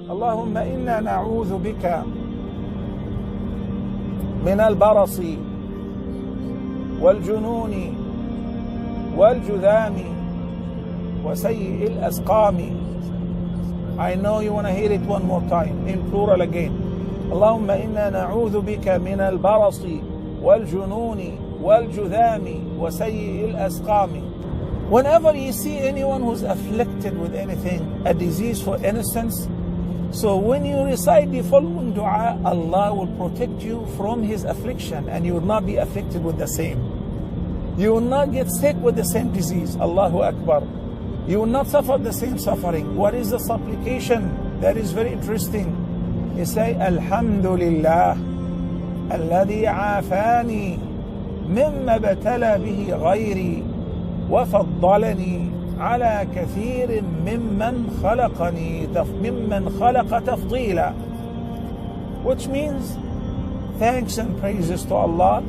اللهم إنا نعوذ بك من البرص والجنون والجذام وسيء الأسقام. I know you want to hear it one more time in plural again. اللهم إنا نعوذ بك من البرص والجنون والجذام وسيء الأسقام. Whenever you see anyone who's afflicted with anything, a disease for instance, so when you recite the following dua, Allah will protect you from his affliction and you will not be afflicted with the same. You will not get sick with the same disease. Allahu Akbar. You will not suffer the same suffering. What is the supplication? That is very interesting. You say, Alhamdulillah, alladhi afani, mimma batala bihi ghayri, wa faddalani ala kathirin mimman khalaqa tafdila. Which means, thanks and praises to Allah,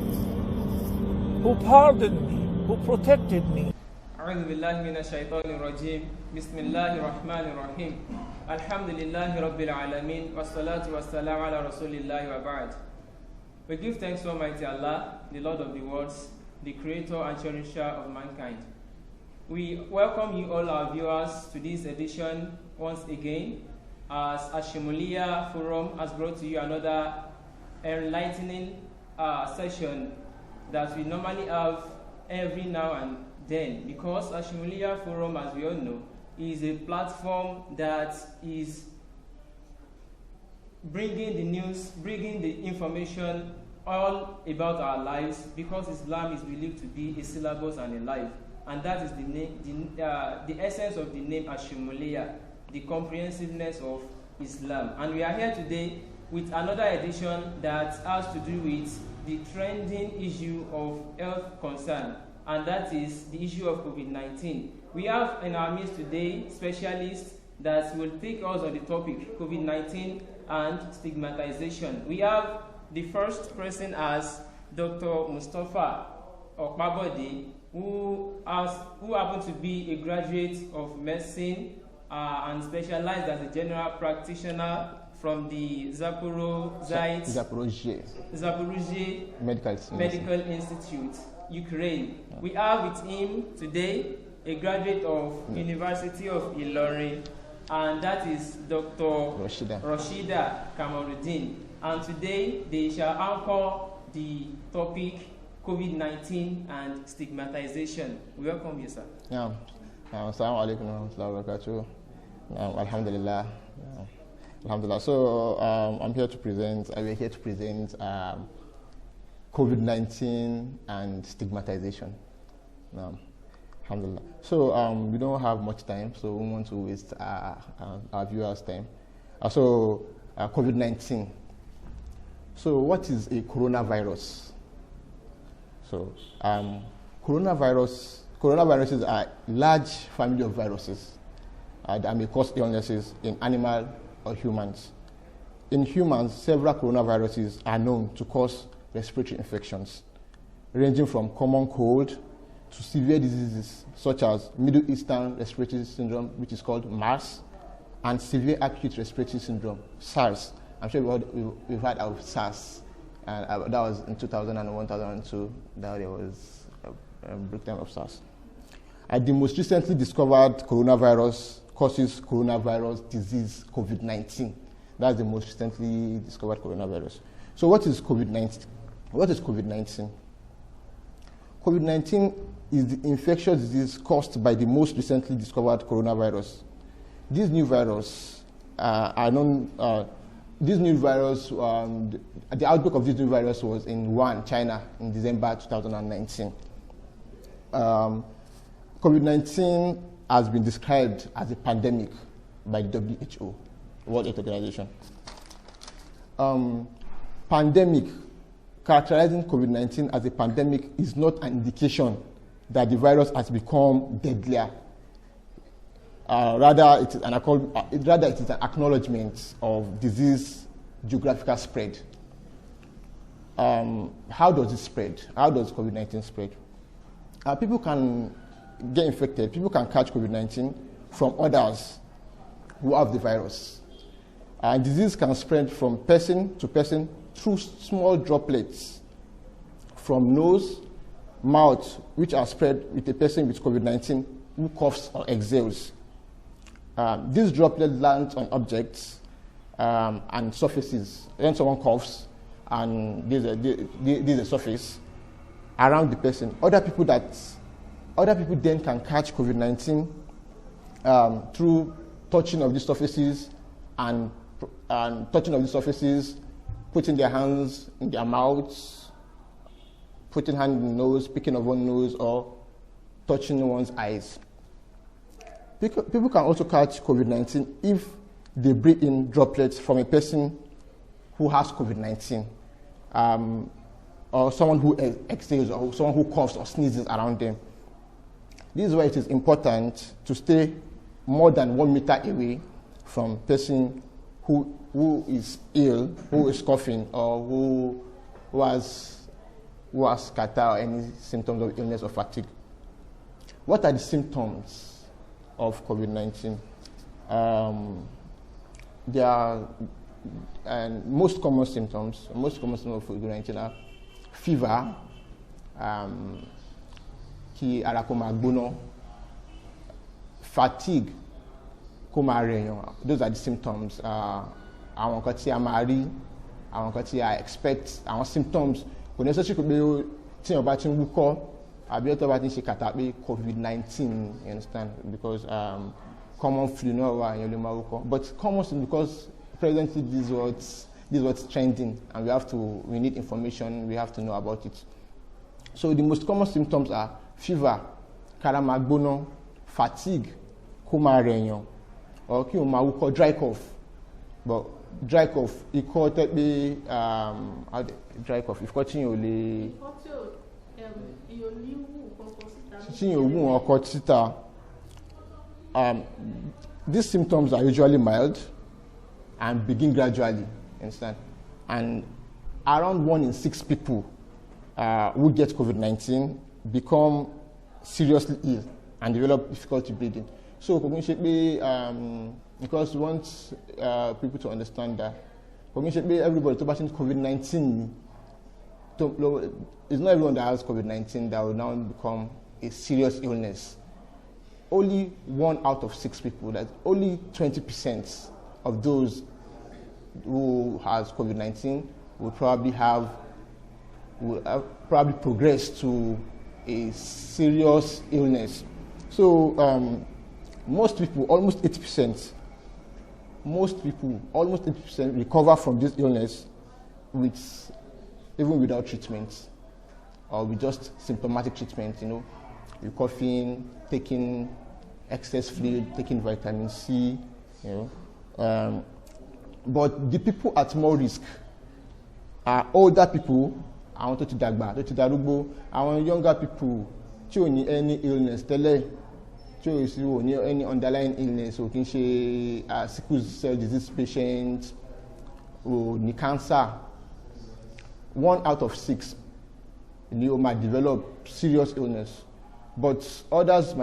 who pardoned me, who protected me. أعوذ بالله من الشيطان الرجيم بسم الله الرحمن الرحيم الحمد لله رب العالمين والصلاة والسلام على رسول الله وبعد. We give thanks to Almighty Allah, the Lord of the worlds, the creator and cherisher of mankind. We welcome you all our viewers to this edition once again as Ashimulia Forum has brought to you another enlightening session that we normally have every now and then, because Ashimulia Forum, as we all know, is a platform that is bringing the news, bringing the information all about our lives, because Islam is believed to be a syllabus and a life, and that is the essence of the name Ashimulia, the comprehensiveness of Islam. And we are here today with another edition that has to do with the trending issue of health concern, and that is the issue of COVID-19. We have in our midst today specialists that will take us on the topic COVID-19 and stigmatization. We have the first person as Dr. Mustapha Opabode, who happens to be a graduate of medicine and specialized as a general practitioner from the Zaporozhye Medical Institute, Ukraine. Yeah. We have with him today a graduate of University of Ilorin, and that is Dr. Rasheedah Kamarudeen. And today they shall anchor the topic COVID-19 and stigmatization. We welcome you, sir. Yeah. Assalamu alaikum wa rahmatullahi wa barakatuh. Alhamdulillah. Alhamdulillah. So we're here to present COVID-19 and stigmatization. Alhamdulillah. So we don't have much time, so we want to waste our viewers' time. COVID-19. So what is a coronavirus? So coronaviruses are a large family of viruses that may cause illnesses in animal or humans. In humans, several coronaviruses are known to cause respiratory infections, ranging from common cold to severe diseases such as Middle Eastern Respiratory Syndrome, which is called MERS, and severe acute respiratory syndrome, SARS. I'm sure we've heard of SARS, and that was in 2001, 2002, that there was a breakdown of SARS. The most recently discovered coronavirus causes coronavirus disease, COVID-19. That's the most recently discovered coronavirus. So what is COVID-19? What is COVID-19? COVID-19 is the infectious disease caused by the most recently discovered coronavirus. These new virus are known. The outbreak of this new virus was in Wuhan, China, in December 2019. COVID-19 has been described as a pandemic by the WHO, World Health Organization. Pandemic, characterizing COVID-19 as a pandemic, is not an indication that the virus has become deadlier. Rather, it is an acknowledgement of disease geographical spread. How does it spread? How does COVID-19 spread? People can get infected. People can catch COVID-19 from others who have the virus. Disease can spread from person to person through small droplets from nose, mouth, which are spread with a person with COVID-19 who coughs or exhales. These droplets land on objects and surfaces. When someone coughs and there's a surface around the person, other people then can catch COVID-19 through touching of these surfaces and touching of the surfaces, putting their hands in their mouths, putting hand in the nose, picking of one nose, or touching one's eyes. People can also catch COVID-19 if they breathe in droplets from a person who has COVID-19, or someone who exhales, or someone who coughs or sneezes around them. This is why it is important to stay more than 1 meter away from person who is ill, who is coughing, or who has catarrh or any symptoms of illness or fatigue. What are the symptoms of COVID-19? There are most common symptoms of COVID-19 are fever, kí ara kó máa gbóná, fatigue, kó máa rẹ̀yàn. Those are the symptoms. Àwọn nǹkan tí a máa rí, àwọn nǹkan tí a expect, àwọn symptoms. Kò necessary pé tí èèyàn bá ti ń wúkọ́ àbí tó bá ti ń ṣe kàtà pé COVID-19, you understand? Because common flu náà wà, èèyàn lè máa wúkọ́. But common symptoms, because presently this is what's trending, and we need information, we have to know about it. So the most common symptoms are fever, kára máa gbóná, fatigue, kó máa rẹ̀yàn, or kí o máa wúkọ́, dry cough. But dry cough, ikọ́ tẹ́ pé dry cough, ikọ́ tí yóò lè tí yóò wú ọkọ̀ síta. These symptoms are usually mild and begin gradually, understand? And around 1 in 6 people who get COVID-19 become seriously ill and develop difficulty breathing. So, because we want people to understand that everybody to COVID-19, it's not everyone that has COVID-19 that will now become a serious illness. Only 1 out of 6 people, that's only 20% of those who has COVID-19 will probably progress to a serious illness. So most people, almost 80%, recover from this illness even without treatment, or with just symptomatic treatment, you're coughing, taking excess fluid, taking vitamin C, but the people at more risk are older people, àwọn tó ti dàgbà, tó ti darúgbó, àwọn younger people tí ò ní any illness tẹ́lẹ̀, tí ò ní any underlying illness, ò kí ń ṣe sickle cell disease patient, ò ní cancer. 1 out of 6 ni ó might develop serious illness, but others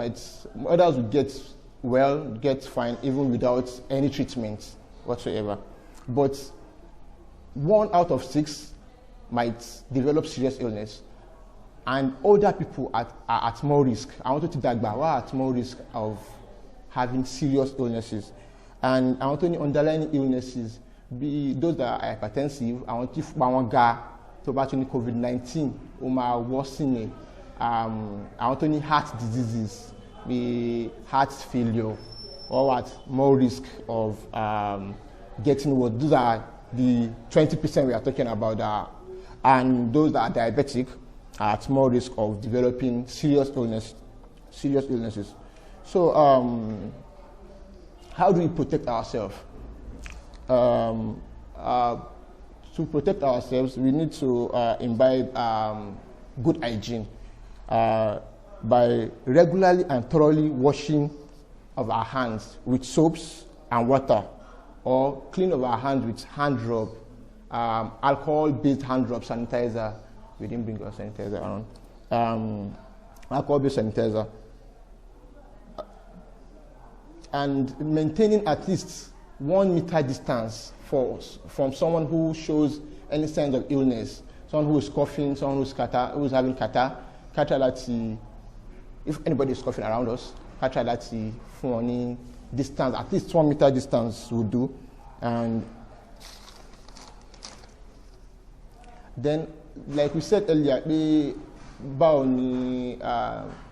will get fine even without any treatment whatsoever. But 1 out of 6 might develop serious illness, and older people are at more risk. I want to dagba are at more risk of having serious illnesses, and I want to underlying illnesses be those that are hypertensive. I want to COVID-19 worsening. I want to heart diseases, be heart failure, or at more risk of getting what. Those are the 20% we are talking about, and those that are diabetic are at more risk of developing serious illnesses. So, how do we protect ourselves? To protect ourselves, we need to imbibe good hygiene by regularly and thoroughly washing of our hands with soaps and water, or clean of our hands with hand rub, alcohol-based hand rub sanitizer. We didn't bring our sanitizer around. Alcohol-based sanitizer. And maintaining at least 1 meter distance from someone who shows any signs of illness, someone who is coughing, someone who's having catarrh, if anybody is coughing around us, for any distance, at least 1 meter distance would do. And then, like we said earlier, the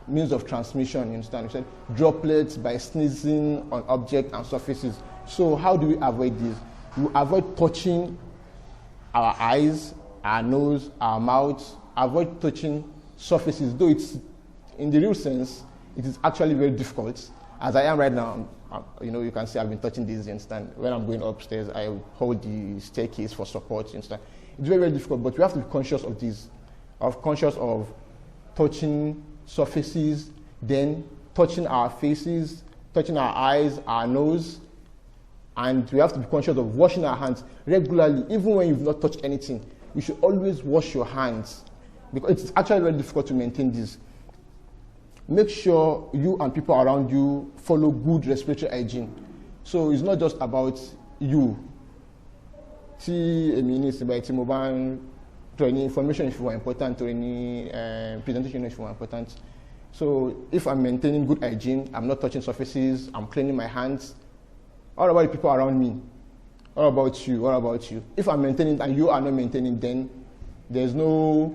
means of transmission, you understand? We said droplets by sneezing on objects and surfaces. So how do we avoid this? We avoid touching our eyes, our nose, our mouth, avoid touching surfaces, though it's, in the real sense, it is actually very difficult. As I am right now, you can see I've been touching this, you understand? When I'm going upstairs, I hold the staircase for support, you understand? It's very, very difficult, but we have to be conscious of this, conscious of touching surfaces, then touching our faces, touching our eyes, our nose, and we have to be conscious of washing our hands regularly, even when you've not touched anything. You should always wash your hands, because it's actually very difficult to maintain this. Make sure you and people around you follow good respiratory hygiene. So it's not just about you. See, to any information if you are important, to any presentation if you are important. So if I'm maintaining good hygiene, I'm not touching surfaces, I'm cleaning my hands. All about the people around me. All about you, all about you. If I'm maintaining and you are not maintaining, then there's no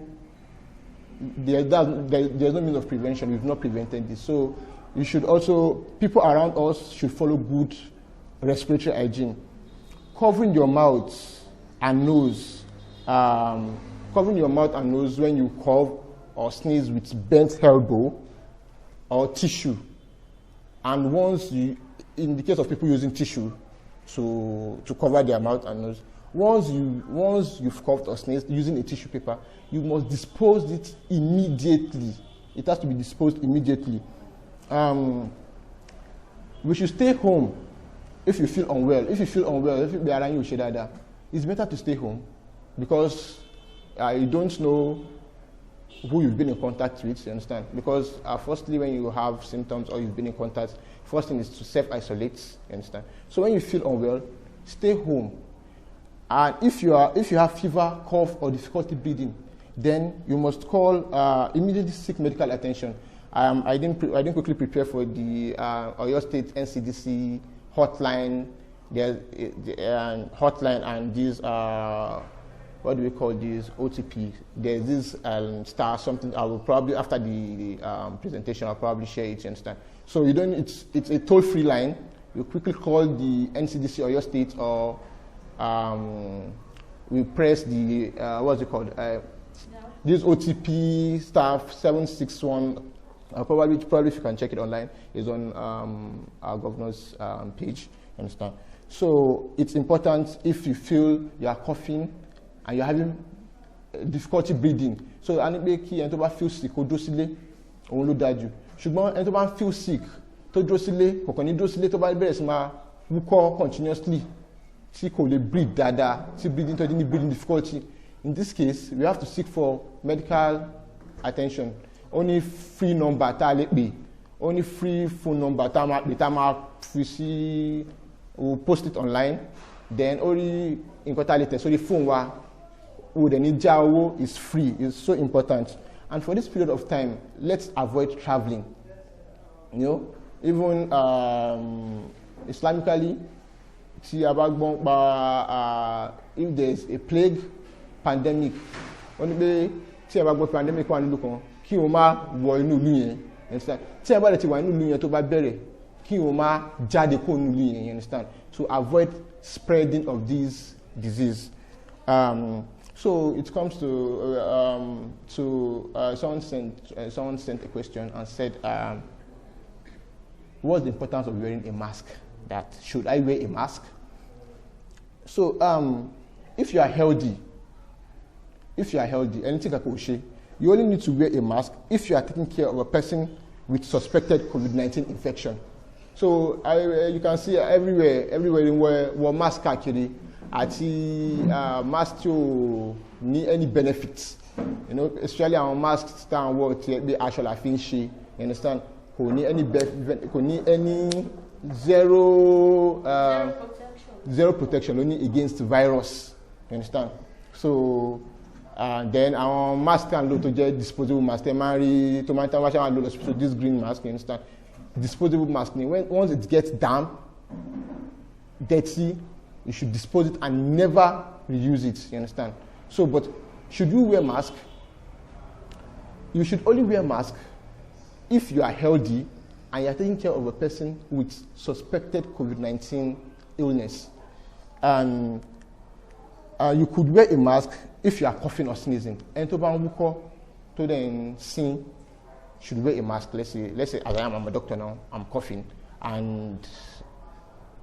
means of prevention. We've not prevented this. So you should also, people around us should follow good respiratory hygiene. Covering your mouth and nose. Covering your mouth and nose when you cough or sneeze with bent elbow or tissue. And once you, in the case of people using tissue to cover their mouth and nose, once you've coughed or sneezed using a tissue paper, you must dispose it immediately. It has to be disposed immediately. We should stay home if you feel unwell. If you feel unwell, if you be around you, it's better to stay home, because you don't know who you've been in contact with, you understand? Because firstly, when you have symptoms or you've been in contact, first thing is to self-isolate, you understand? So when you feel unwell, stay home. And if you have fever, cough, or difficulty breathing, then you must call immediately seek medical attention. I didn't quickly prepare for the Oyo State NCDC hotline. There's hotline and these what do we call these, OTP. There's this star something. I will probably, after the presentation, I'll probably share it, you understand? So you don't. It's a toll-free line. You quickly call the NCDC or your state, or we press the what's it called? This OTP staff 761. Probably if you can check it online, is on our governor's page. You understand? So it's important if you feel you are coughing and you're having difficulty breathing. So anybody and to feel sick, or dosile, or lo daju. Ṣùgbọ́n ẹni tó bá feel sick, tó dosile, kò kàn ní dosile tó bá bẹ̀rẹ̀ sí máa wúkọ́ continuously, tí kò lè breathe dáadáa, tí breathing tó ní breathing difficulty. In this case, we have to seek for medical attention. Only free number tá lè pè, only free phone number tá máa fi sí, we'll post it online. Then only nǹkan tá lè tẹ̀ sórí phone wa, the Nijawo is free. It's so important. And for this period of time, let's avoid traveling. You know, even Islamically, if there's a plague, pandemic, only pandemic one look kí o má wọ inú ìlú yẹn, understand? Tí ẹ bá ti wà inú ìlú yẹn tó bá bẹ̀rẹ̀, kí o má jáde kó inú ìlú yẹn, understand? To avoid spreading of this disease. So it comes to someone sent a question and said, what's the importance of wearing a mask? That should I wear a mask? So if you are healthy, anything like Oshe, you only need to wear a mask if you are taking care of a person with suspected COVID-19 infection. So you can see everywhere in where mask actually, mask to need any benefits. You know, especially our masks stand what the actual affinity. You understand? Who need any zero zero protection only against virus. You understand? So then our mask can load to get disposable mask. So this green mask, you understand? Disposable mask. Once it gets damp, dirty, you should dispose it and never reuse it. You understand? So, but should you wear mask? You should only wear mask if you are healthy and you are taking care of a person with suspected COVID-19 illness. And you could wear a mask if you are coughing or sneezing. And to then sing, should wear a mask. Let's say as I'm a doctor now, I'm coughing, and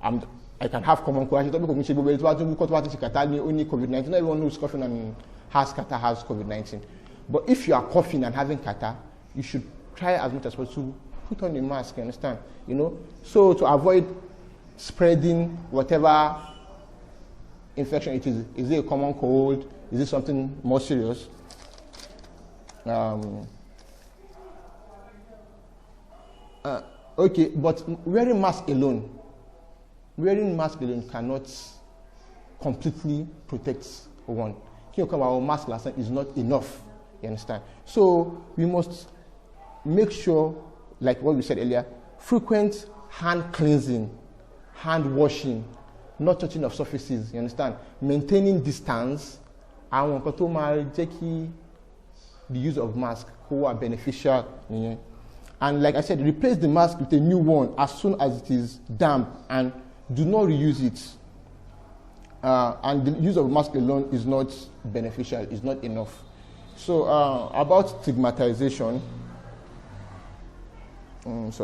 I can have common cold. Only COVID-19. Not everyone who's coughing and has kata has COVID-19. But if you are coughing and having kata, you should try as much as possible to put on a mask. You understand? You know, so to avoid spreading whatever infection it is. Is it a common cold? Is it something more serious? Okay, but wearing mask alone cannot completely protect one. Our mask last time is not enough. You understand? So we must make sure, like what we said earlier, frequent hand cleansing, hand washing, not touching of surfaces. You understand? Maintaining distance, and the use of mask who are beneficial. Yeah. And like I said, replace the mask with a new one as soon as it is damp, and do not reuse it. And the use of mask alone is not beneficial, is not enough. So about stigmatization, because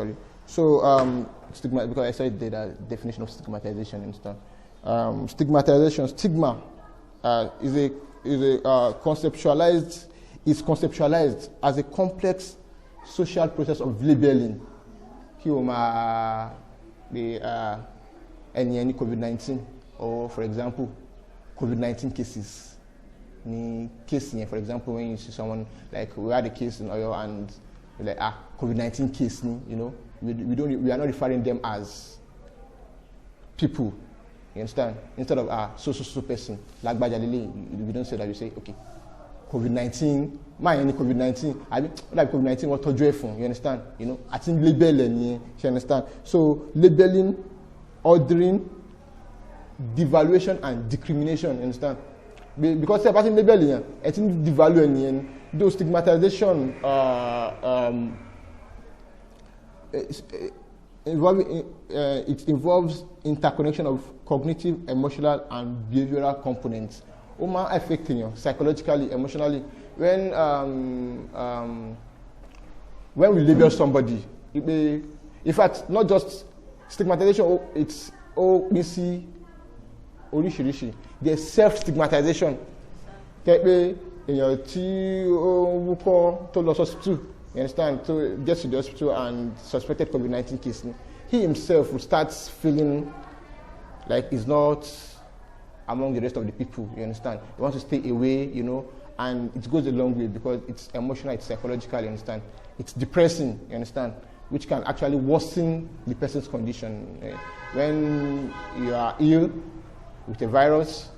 I said the definition of stigmatization and stuff. Stigma is conceptualized as a complex social process of labeling. Any COVID-19, or for example, COVID-19 cases. For example, when you see someone, like we had a case in Oyo and like COVID-19 case, you know, we are not referring them as people. You understand? Instead of so person, like Bajalili, we don't say that. We say, okay, COVID-19, any COVID-19, I mean, like COVID-19, what to you understand? You know, I think labeling, you understand? So labeling, ordering, devaluation, and discrimination, you understand? Because the person labeling, I think devaluing, those stigmatization it involves interconnection of cognitive, emotional, and behavioral components. Affecting you psychologically, emotionally. When we label somebody, in fact, not just stigmatization, it's we see orishirishi. There's self-stigmatization. You understand? So gets to the hospital and suspected COVID-19 case. He himself will start feeling like he's not among the rest of the people. You understand? He wants to stay away, you know, and it goes a long way because it's emotional, it's psychological. You understand? It's depressing. You understand? Which can actually worsen the person's condition. When you are ill with a virus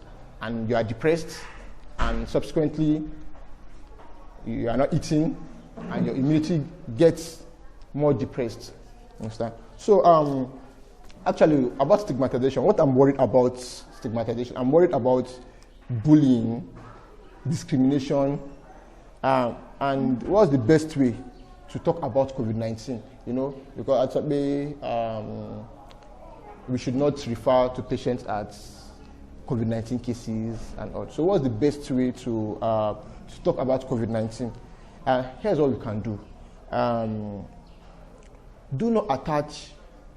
and you are depressed, and subsequently you are not eating, and your immunity gets more depressed. Understand? So, actually, about stigmatization, what I'm worried about stigmatization, I'm worried about bullying, discrimination, and what's the best way to talk about COVID-19? You know, because actually, we should not refer to patients as COVID-19 cases and all. So, what's the best way to talk about COVID-19? Here's what we can do.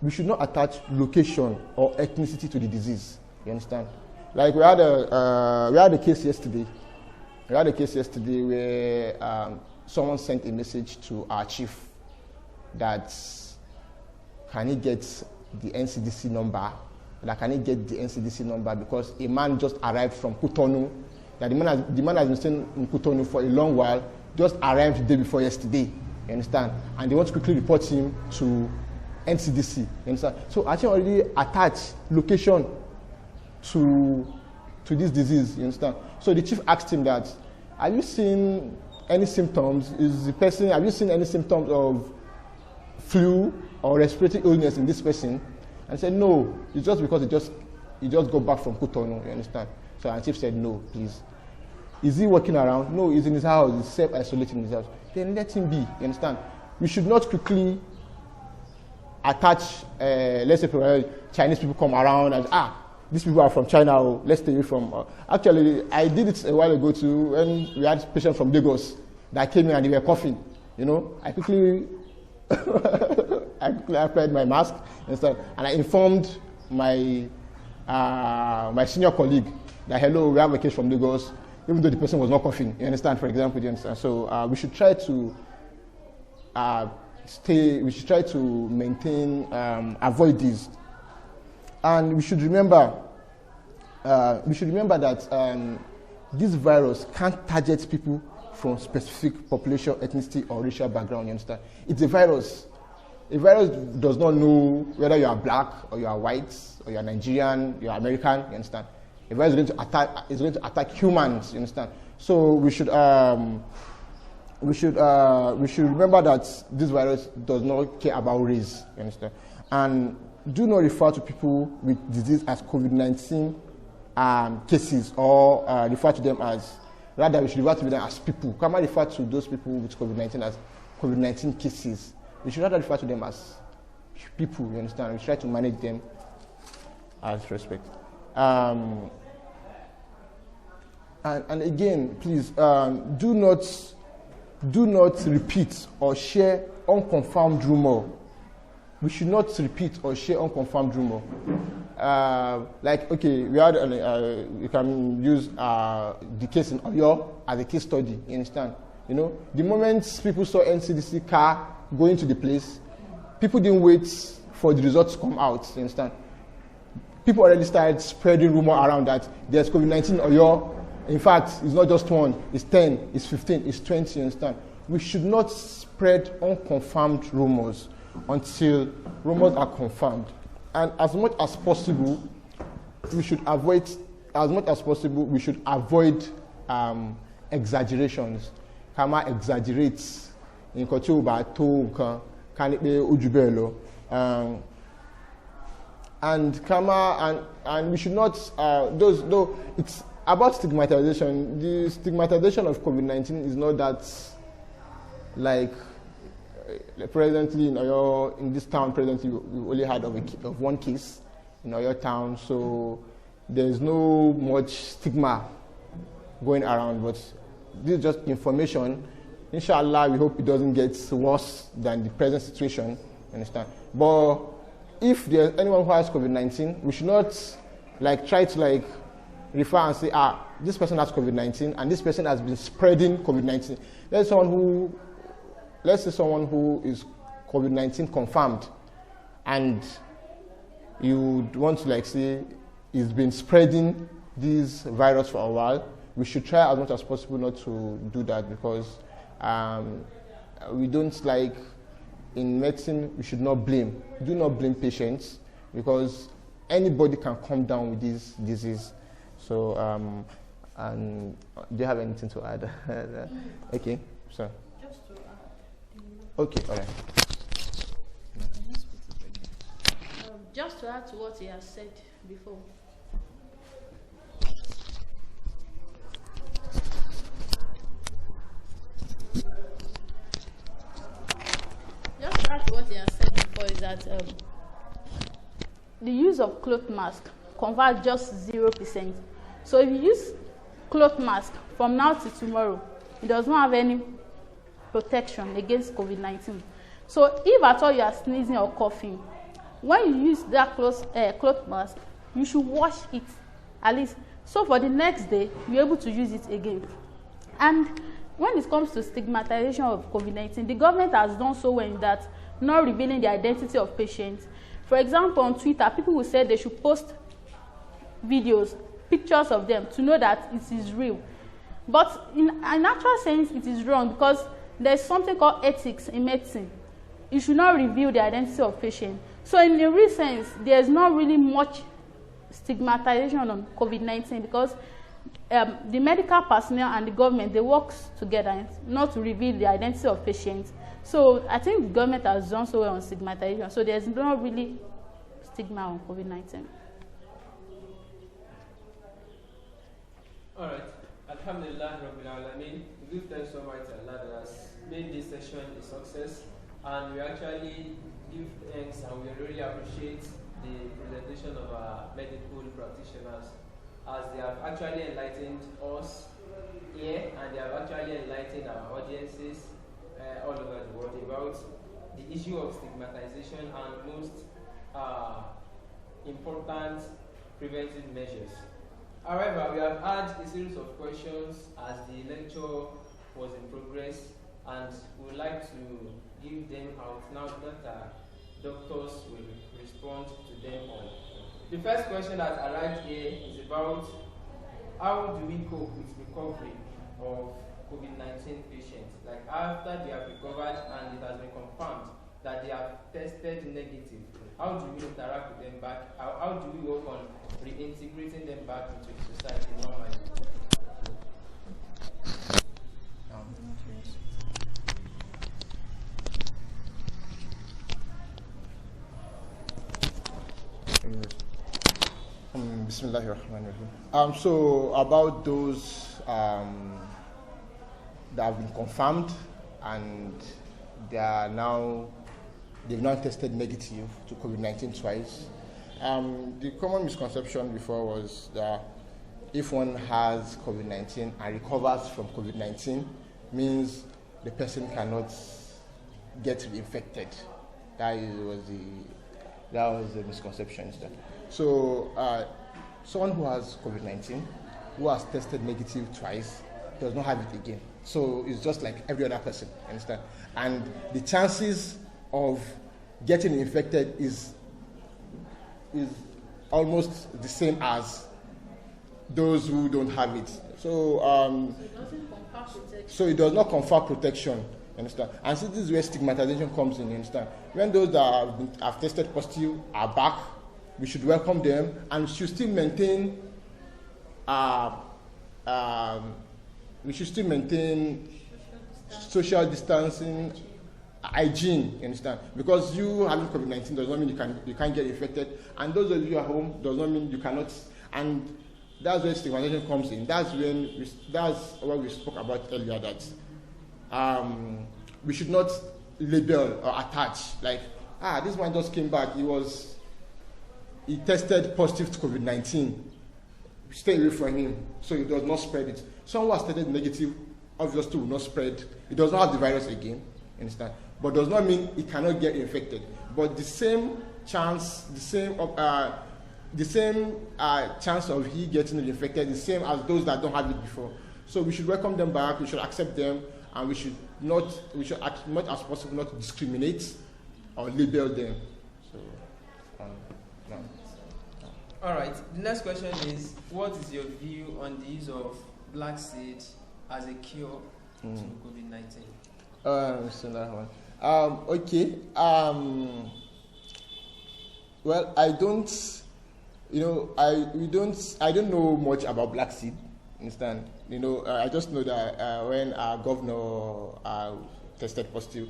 We should not attach location or ethnicity to the disease. You understand? Like we had a case yesterday. We had a case yesterday where someone sent a message to our chief that can he get the NCDC number? Can he get the NCDC number because a man just arrived from Cotonou. That the man has been staying in Cotonou for a long while. Just arrived the day before yesterday, you understand? And they want to quickly report him to NCDC, you understand? So I think already attach location to this disease, you understand? So the chief asked him that, have you seen any symptoms? Have you seen any symptoms of flu or respiratory illness in this person? And said, no, it's just because he just got back from Cotonou, you understand? So and chief said, no, please. Is he walking around? No, he's in his house, he's self-isolating in his house. Then let him be, you understand? We should not quickly attach, let's say Chinese people come around and these people are from China, let's stay away from. Actually, I did it a while ago too, when we had patients from Lagos that came in and they were coughing. You know, I quickly applied my mask and I informed my my senior colleague that, hello, we have a case from Lagos, even though the person was not coughing. You understand, for example, you understand? So we should try to we should try to maintain, avoid this. And we should remember that this virus can't target people from specific population, ethnicity, or racial background, you understand? It's a virus. A virus does not know whether you are black, or you are white, or you are Nigerian, you are American, you understand? A virus is going to attack humans, you understand? So we should remember that this virus does not care about race, you understand? And do not refer to people with disease as COVID-19 cases, or refer to them as, rather we should refer to them as people. Come and refer to those people with COVID-19 as COVID-19 cases. We should rather refer to them as people, you understand? We try to manage them as respect. And again, please, do not repeat or share unconfirmed rumor. We should not repeat or share unconfirmed rumor. Like, okay, we had you can use the case in Oyo as a case study. You understand? You know, the moment people saw NCDC car going to the place, people didn't wait for the results to come out. You understand? People already started spreading rumor around that there's COVID-19 in Oyo. In fact, it's not just one, it's 10, it's 15, it's 20. You understand? We should not spread unconfirmed rumors until rumors are confirmed. And as much as possible, we should avoid exaggerations. Kama exaggerates in kotuba to can it be ujubelo, and we should not though it's about stigmatization. The stigmatization of COVID-19 is not that like presently in this town. Presently, we only had of one case in our town, so there's no much stigma going around. But this is just information. Inshallah, we hope it doesn't get worse than the present situation. Understand? But if there's anyone who has COVID-19, we should not try to refer and say, this person has COVID-19 and this person has been spreading COVID-19. Let's say someone who is COVID-19 confirmed and you want to say he's been spreading this virus for a while. We should try as much as possible not to do that, because we don't in medicine, we should not blame. Do not blame patients, because anybody can come down with this disease. So, and do you have anything to add? Okay, so. Just to add. Okay, all right. Just to add to what he has said before. Just to add to what he has said before is that the use of cloth mask converts just 0%. So if you use cloth mask from now to tomorrow, it does not have any protection against COVID-19. So if at all you are sneezing or coughing, when you use that cloth mask, you should wash it at least. So for the next day, you're able to use it again. And when it comes to stigmatization of COVID-19, the government has done so well in that, not revealing the identity of patients. For example, on Twitter, people will say they should post videos, pictures of them to know that it is real. But in an actual sense, it is wrong, because there's something called ethics in medicine. You should not reveal the identity of patient. So in a real sense, there's not really much stigmatization on COVID-19 because the medical personnel and the government, they work together not to reveal the identity of patients. So I think the government has done so well on stigmatization. So there's not really stigma on COVID-19. All right. Alhamdulillah Rabbil Alameen. We give thanks so much to Allah that has made this session a success. And we actually give thanks and we really appreciate the presentation of our medical practitioners as they have actually enlightened us here and they have actually enlightened our audiences all over the world about the issue of stigmatization and most important preventive measures. However, we have had a series of questions as the lecture was in progress and we would like to give them out now that doctors will respond to them all. The first question that arrived here is about how do we cope with recovery of COVID-19 patients? Like after they have recovered and it has been confirmed that they have tested negative, how do we interact with them back? How do we work on reintegrating them back into the society normally? Bismillahirrahmanirrahim. So about those that have been confirmed and they've now tested negative to COVID-19 twice. The common misconception before was that if one has COVID-19 and recovers from COVID-19, means the person cannot get reinfected. That was the misconception. So someone who has COVID-19, who has tested negative twice, does not have it again. So it's just like every other person, understand? And the chances of getting infected is almost the same as those who don't have it. So it does not confer protection, understand? And so this is where stigmatization comes in, understand? When those that have tested positive are back, we should welcome them and should still maintain social distancing, hygiene, you understand? Because you having COVID-19 does not mean you can't get infected, and those of you at home does not mean you cannot. And that's where stigmatization comes in. That's what we spoke about earlier, that we should not label or attach like, this man just came back, he tested positive to COVID-19. Stay away from him so he does not spread it. Someone who has tested negative obviously will not spread. He does not have the virus again, understand? But does not mean he cannot get infected. But the same chance, the same chance of he getting infected, the same as those that don't have it before. So we should welcome them back. We should accept them, and we should act not as possible not to discriminate or label them. So, no. All right. The next question is: what is your view on the use of black seed as a cure to COVID-19? Okay. Well, I don't know much about black seed. Understand? I just know that when our governor tested positive,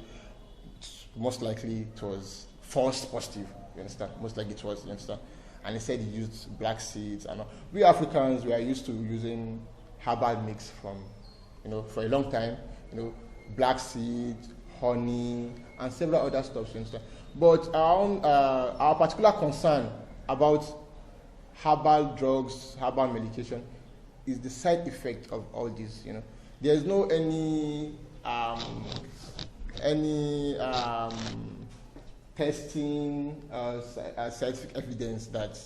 most likely it was false positive. You understand? Most likely it was. You understand? And he said he used black seeds. And we Africans, we are used to using herbal mix from, for a long time. Black seed, honey, and several other stuff. You understand? But our particular concern about herbal drugs, herbal medication, is the side effect of all this. There is no any testing scientific evidence that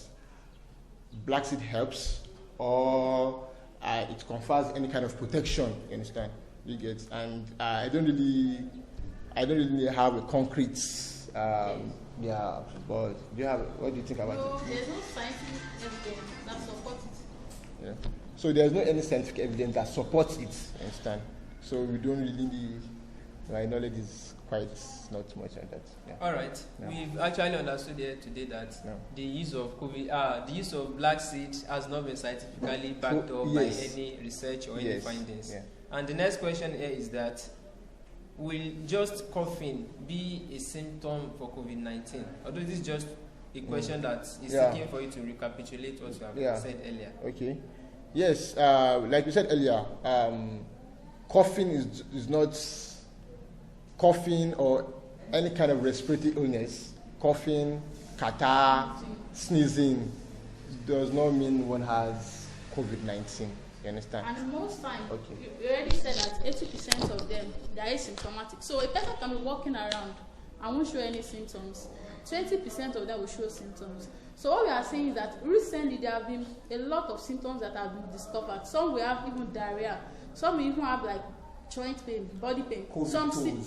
black seed helps or it confers any kind of protection. You understand? You get, and I don't really have a concrete. Yeah, but what do you think about it? There's no scientific evidence that supports it. Yeah. So there's no any scientific evidence that supports it, understand? So we don't really My knowledge is quite not much on that. Yeah. All right. Yeah. We've actually understood here today that Yeah. the use of the use of black seed has not been scientifically backed up by any research or any findings. Yeah. And the next question here is that, will just coughing be a symptom for COVID-19? Although this is just a question that is seeking for you to recapitulate what you have said earlier. Okay. Yes, like we said earlier, coughing is not coughing or any kind of respiratory illness. Coughing, catarrh, sneezing does not mean one has COVID-19. You understand? And most times, you already said that 80% of them, they are asymptomatic. So a person can be walking around and won't show any symptoms. 20% of them will show symptoms. So what we are saying is that recently there have been a lot of symptoms that have been discovered. Some will have even diarrhea. Some will even have like joint pain, body pain. Some people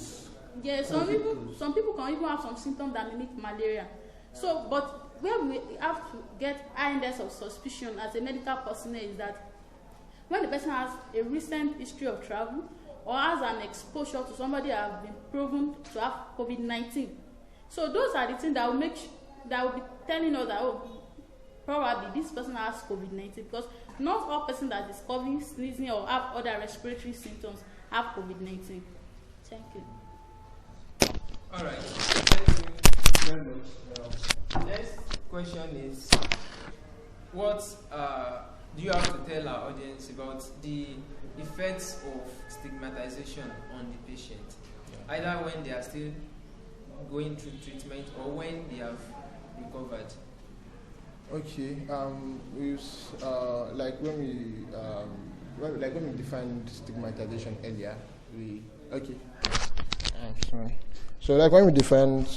can even have some symptoms that mimic malaria. So, but where we have to get high index of suspicion as a medical personnel is that when the person has a recent history of travel or has an exposure to somebody that has been proven to have COVID-19. So those are the things that will be telling us that, oh, probably this person has COVID-19, because not all persons that is coughing, sneezing, or have other respiratory symptoms have COVID-19. Thank you. All right. Thank you very much. Next question is, what do you have to tell our audience about the effects of stigmatization on the patient, either when they are still going through treatment or when they have recovered? Okay. Like when we defined stigmatization earlier, So like when we defined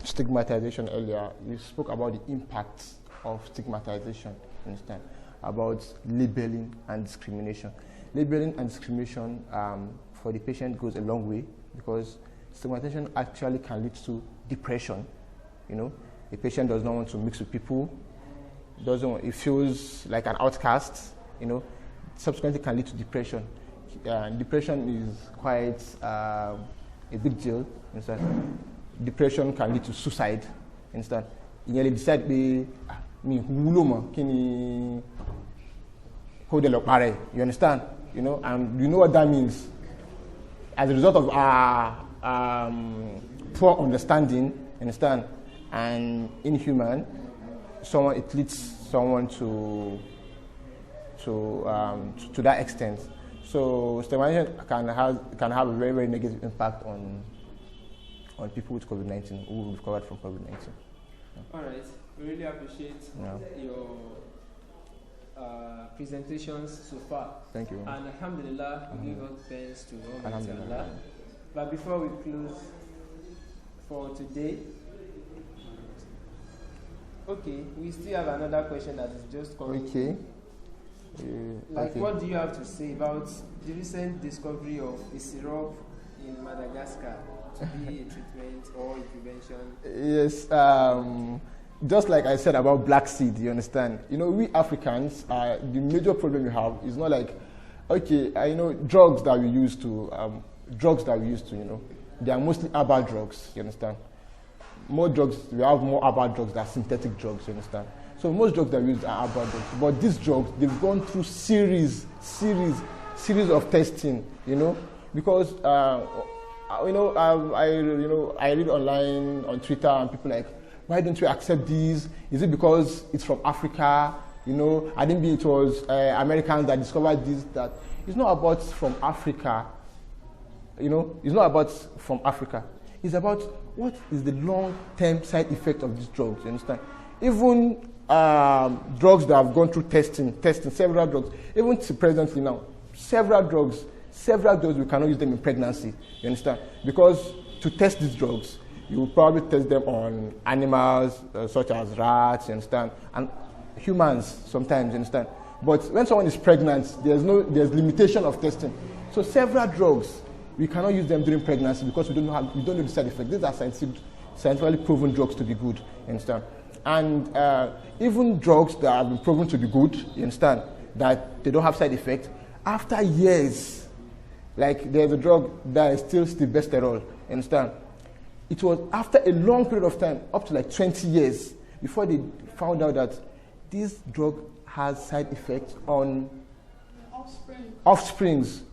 stigmatization earlier, we spoke about the impact of stigmatization. Understand? About labeling and discrimination. Labeling and discrimination for the patient goes a long way, because stigmatization actually can lead to depression. You know, the patient does not want to mix with people, he feels like an outcast. You know, subsequently can lead to depression. Depression is quite a big deal. Understand? Depression can lead to suicide. Understand? You decide you understand? You know, and you know what that means. As a result of our poor understanding, understand, and inhuman, it leads someone to that extent. So stigmatization can have a very, very negative impact on people with COVID-19 who recovered from COVID-19. All right. We really appreciate your presentations so far. Thank you. And alhamdulillah, we give all thanks to Almighty Allah. But before we close for today, we still have another question that is just coming. Okay. What do you have to say about the recent discovery of a syrup in Madagascar to be a treatment or a prevention? Yes. Just like I said about black seed, you understand? You know, we Africans, the major problem we have is not like, drugs that we used to, you know, they are mostly herbal drugs, you understand? We have more herbal drugs than synthetic drugs, you understand? So most drugs that we use are herbal drugs. But these drugs, they've gone through series of testing, you know, because, I read online, on Twitter, and people like, why don't you accept these? Is it because it's from Africa? You know, I didn't think it was Americans that discovered this, that. It's not about from Africa. You know, it's not about from Africa. It's about what is the long-term side effect of these drugs, you understand? Even drugs that have gone through testing, several drugs, even presently now, several drugs, we cannot use them in pregnancy, you understand? Because to test these drugs, you will probably test them on animals, such as rats, you understand, and humans sometimes, you understand. But when someone is pregnant, there's limitation of testing. So several drugs, we cannot use them during pregnancy because we don't know the side effects. These are scientifically proven drugs to be good, you understand. And even drugs that have been proven to be good, you understand, that they don't have side effects, after years, Like there's a drug that is still stilbesterol, understand? It was after a long period of time, up to like 20 years, before they found out that this drug has side effects on offsprings.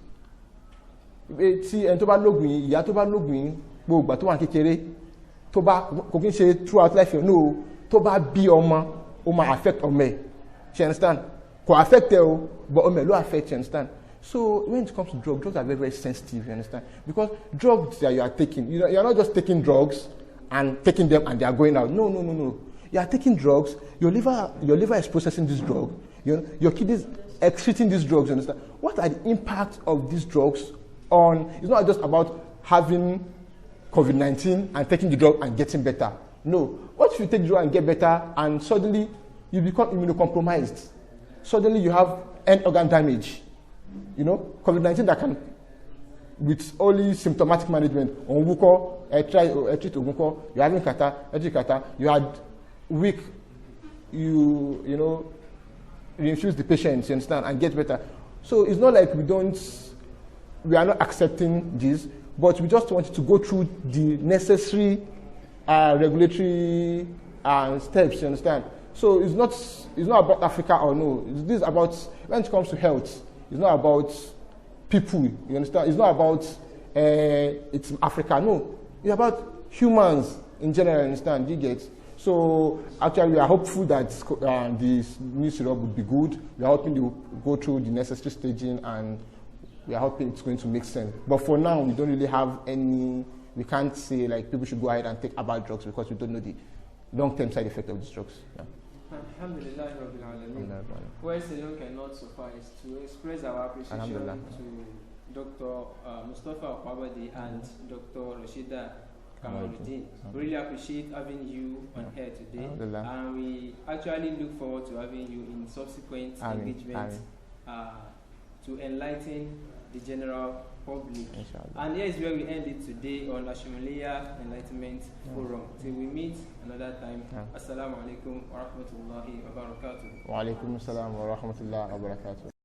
See, and tó bá lóògùn yìí, ìyá tó bá lóògùn yìí, gbogbo ìgbà tó wà kékeré, tó bá kò kí n ṣe throughout life, no, tó bá bí ọmọ, ó máa affect ọmọ ẹ̀. You understand? Kò affect ẹ o, but ọmọ ẹ̀ ló affect, you understand? So when it comes to drugs are very, very sensitive, you understand? Because drugs that you are taking, you're not just taking drugs and taking them and they are going out. No. You are taking drugs, your liver is processing this drug, your kidneys excreting these drugs, you understand? What are the impacts of these drugs on, it's not just about having COVID-19 and taking the drug and getting better. No. What if you take the drug and get better and suddenly you become immunocompromised? Suddenly you have end organ damage. COVID-19 that can, with only symptomatic management, you're having kata, you had weak, you infuse the patient, you understand, and get better. So it's not like we are not accepting this, but we just want to go through the necessary regulatory steps, you understand. So it's not about Africa or no. This is about, when it comes to health, it's not about people, you understand? It's not about it's Africa, no. It's about humans in general, you understand? You get? So actually we are hopeful that this new syrup would be good. We are hoping to go through the necessary staging and we are hoping it's going to make sense. But for now, we don't really have any, we can't say like people should go ahead and take about drugs because we don't know the long-term side effect of these drugs. Yeah. Alhamdulillah Rabbil Alameen. Words alone cannot suffice to express our appreciation to Dr. Mustapha Opabode and Dr. Rasheedah Kamarudeen. We really appreciate having you on here today, and we actually look forward to having you in subsequent engagements to enlighten the general public. And here is where we end it today on Ashimaliya Enlightenment Forum. Till we meet another time. Assalamu alaikum wa rahmatullahi wa barakatuh. Wa alaikum assalam wa rahmatullahi wa barakatuh.